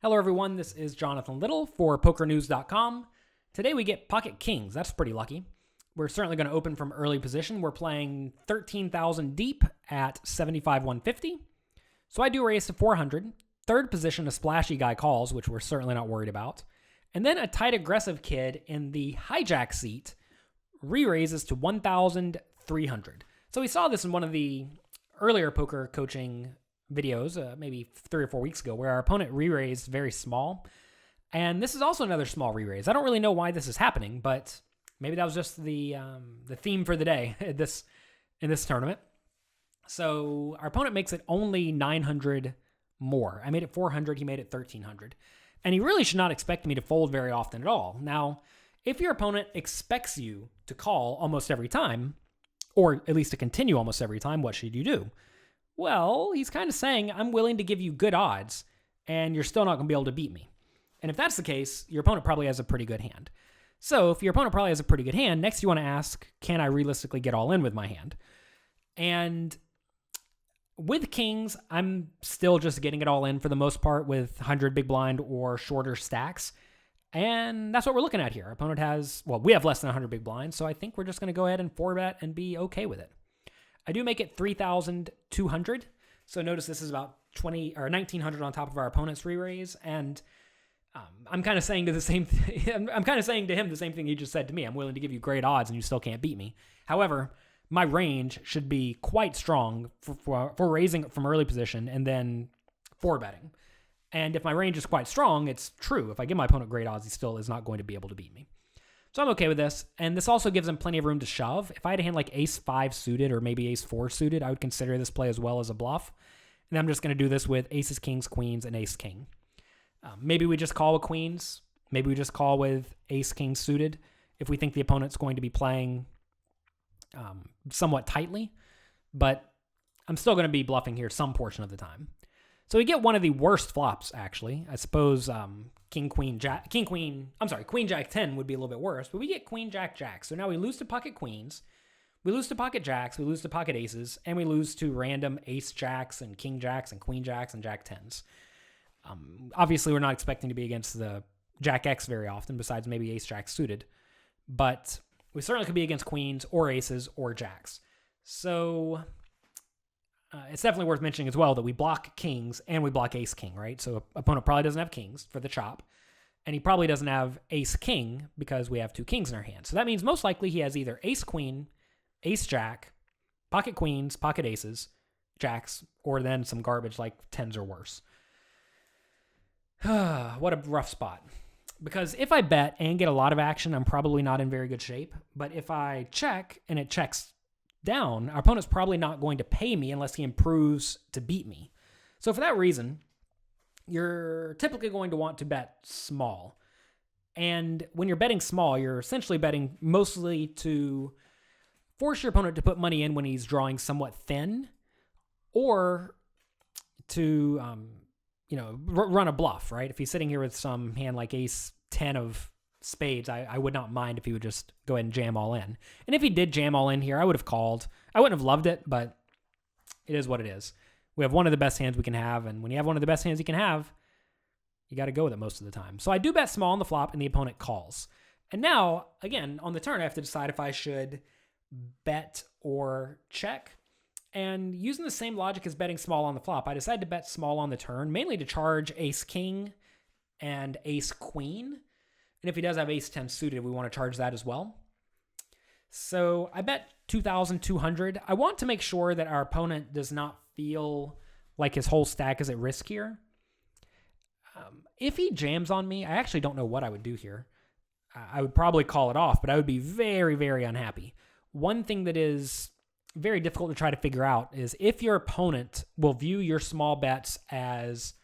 Hello everyone, this is Jonathan Little for PokerNews.com. Today we get Pocket Kings. That's pretty lucky. We're certainly going to open from early position. We're playing 13,000 deep at 75-150. So I do raise to 400. Third position, a splashy guy calls, which we're certainly not worried about. And then a tight aggressive kid in the hijack seat re-raises to 1,300. So we saw this in one of the earlier poker coaching videos, maybe 3 or 4 weeks ago, where our opponent re-raised very small. And this is also another small re-raise. I don't really know why this is happening, but maybe that was just the theme for the day in this tournament. So our opponent makes it only 900 more. I made it 400. He made it 1,300. And he really should not expect me to fold very often at all. Now, if your opponent expects you to call almost every time, or at least to continue almost every time, what should you do? Well, he's kind of saying, I'm willing to give you good odds, and you're still not going to be able to beat me. And if that's the case, your opponent probably has a pretty good hand. So if your opponent probably has a pretty good hand, next you want to ask, can I realistically get all in with my hand? And with kings, I'm still just getting it all in for the most part with 100 big blind or shorter stacks. And that's what we're looking at here. Our opponent has, we have less than 100 big blinds, so I think we're just going to go ahead and 4-bet and be okay with it. I do make it 3,200. So notice this is about 20 or 1,900 on top of our opponent's re-raise. And I'm kind of saying to the same thing. I'm kind of saying to him the same thing he just said to me. I'm willing to give you great odds and you still can't beat me. However, my range should be quite strong for raising from early position and then 4-betting. And if my range is quite strong, it's true. If I give my opponent great odds, he still is not going to be able to beat me. So I'm okay with this, and this also gives him plenty of room to shove. If I had a hand like ace-5 suited or maybe ace-4 suited, I would consider this play as well as a bluff. And I'm just going to do this with aces, kings, queens, and ace-king. Maybe we just call with queens. Maybe we just call with ace-king suited if we think the opponent's going to be playing somewhat tightly. But I'm still going to be bluffing here some portion of the time. So we get one of the worst flops, actually. I suppose queen, jack 10 would be a little bit worse, but we get queen, jack, jack. So now we lose to pocket queens, we lose to pocket jacks, we lose to pocket aces, and we lose to random ace jacks and king jacks and queen jacks and jack 10s. Obviously, we're not expecting to be against the jack X very often, besides maybe ace jack suited, but we certainly could be against queens or aces or jacks. So it's definitely worth mentioning as well that we block kings and we block ace king, right? So opponent probably doesn't have kings for the chop, and he probably doesn't have ace king because we have 2 kings in our hand. So that means most likely he has either ace queen, ace jack, pocket queens, pocket aces, jacks, or then some garbage like 10s or worse. What a rough spot. Because if I bet and get a lot of action, I'm probably not in very good shape. But if I check and it checks down, our opponent's probably not going to pay me unless he improves to beat me. So for that reason, you're typically going to want to bet small. And when you're betting small, you're essentially betting mostly to force your opponent to put money in when he's drawing somewhat thin, or to run a bluff, right? If he's sitting here with some hand like ace 10 of spades, I would not mind if he would just go ahead and jam all in. And if he did jam all in here, I would have called. I wouldn't have loved it, but it is what it is. We have one of the best hands we can have, and when you have one of the best hands you can have, you got to go with it most of the time. So I do bet small on the flop, and the opponent calls. And now, again, on the turn, I have to decide if I should bet or check. And using the same logic as betting small on the flop, I decided to bet small on the turn, mainly to charge ace king and ace queen. And if he does have ace 10 suited, we want to charge that as well. So I bet 2,200. I want to make sure that our opponent does not feel like his whole stack is at risk here. If he jams on me, I actually don't know what I would do here. I would probably call it off, but I would be very, very unhappy. One thing that is very difficult to try to figure out is if your opponent will view your small bets as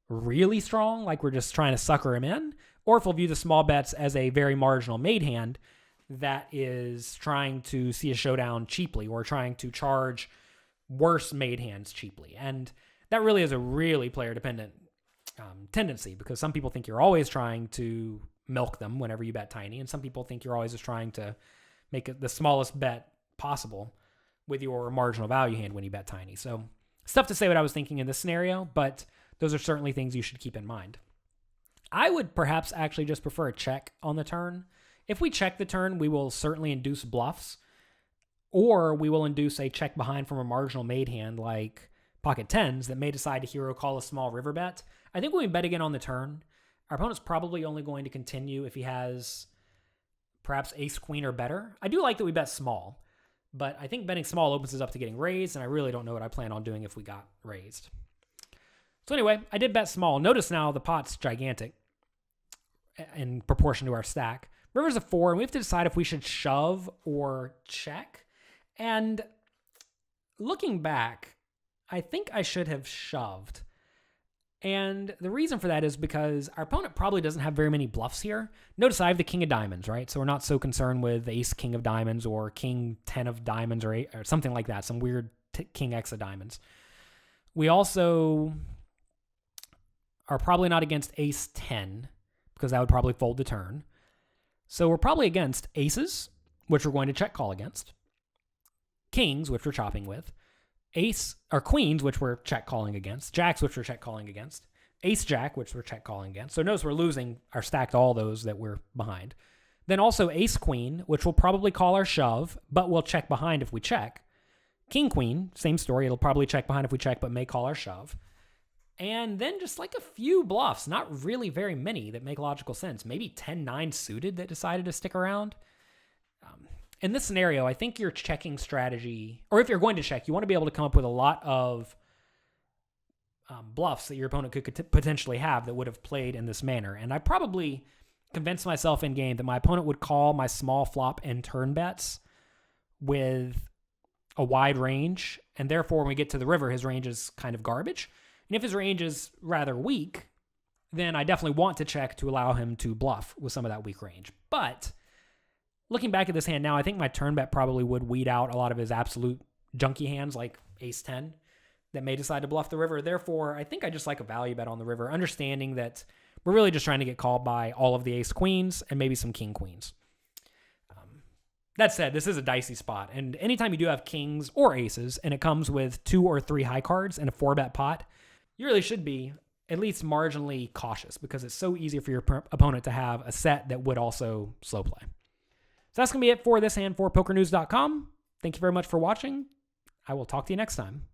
really strong, like we're just trying to sucker him in, or if we'll view the small bets as a very marginal made hand that is trying to see a showdown cheaply or trying to charge worse made hands cheaply. And that really is a really player-dependent tendency, because some people think you're always trying to milk them whenever you bet tiny, and some people think you're always just trying to make it the smallest bet possible with your marginal value hand when you bet tiny. So it's tough to say what I was thinking in this scenario, but those are certainly things you should keep in mind. I would perhaps actually just prefer a check on the turn. If we check the turn, we will certainly induce bluffs, or we will induce a check behind from a marginal made hand like pocket tens that may decide to hero call a small river bet. I think when we bet again on the turn, our opponent's probably only going to continue if he has perhaps ace queen or better. I do like that we bet small, but I think betting small opens us up to getting raised, and I really don't know what I plan on doing if we got raised. So anyway, I did bet small. Notice now the pot's gigantic in proportion to our stack. River's a 4, and we have to decide if we should shove or check. And looking back, I think I should have shoved. And the reason for that is because our opponent probably doesn't have very many bluffs here. Notice I have the king of diamonds, right? So we're not so concerned with ace king of diamonds or king 10 of diamonds or something like that, some weird king x of diamonds. We also are probably not against ace 10 because that would probably fold the turn. So we're probably against aces, which we're going to check call against, kings, which we're chopping with, ace or queens, which we're check calling against, jacks, which we're check calling against, ace jack, which we're check calling against. So notice we're losing our stack to all those that we're behind. Then also ace queen, which will probably call our shove, but we'll check behind if we check. King queen, same story. It'll probably check behind if we check, but may call our shove. And then just like a few bluffs, not really very many that make logical sense. Maybe 10-9 suited that decided to stick around. In this scenario, I think your checking strategy, or if you're going to check, you want to be able to come up with a lot of bluffs that your opponent could potentially have that would have played in this manner. And I probably convinced myself in game that my opponent would call my small flop and turn bets with a wide range. And therefore, when we get to the river, his range is kind of garbage. And if his range is rather weak, then I definitely want to check to allow him to bluff with some of that weak range. But looking back at this hand now, I think my turn bet probably would weed out a lot of his absolute junky hands like ace 10 that may decide to bluff the river. Therefore, I think I just like a value bet on the river, understanding that we're really just trying to get called by all of the ace queens and maybe some king queens. That said, this is a dicey spot, and anytime you do have kings or aces and it comes with 2 or 3 high cards in a 4-bet pot, you really should be at least marginally cautious because it's so easy for your opponent to have a set that would also slow play. So that's going to be it for this hand for PokerNews.com. Thank you very much for watching. I will talk to you next time.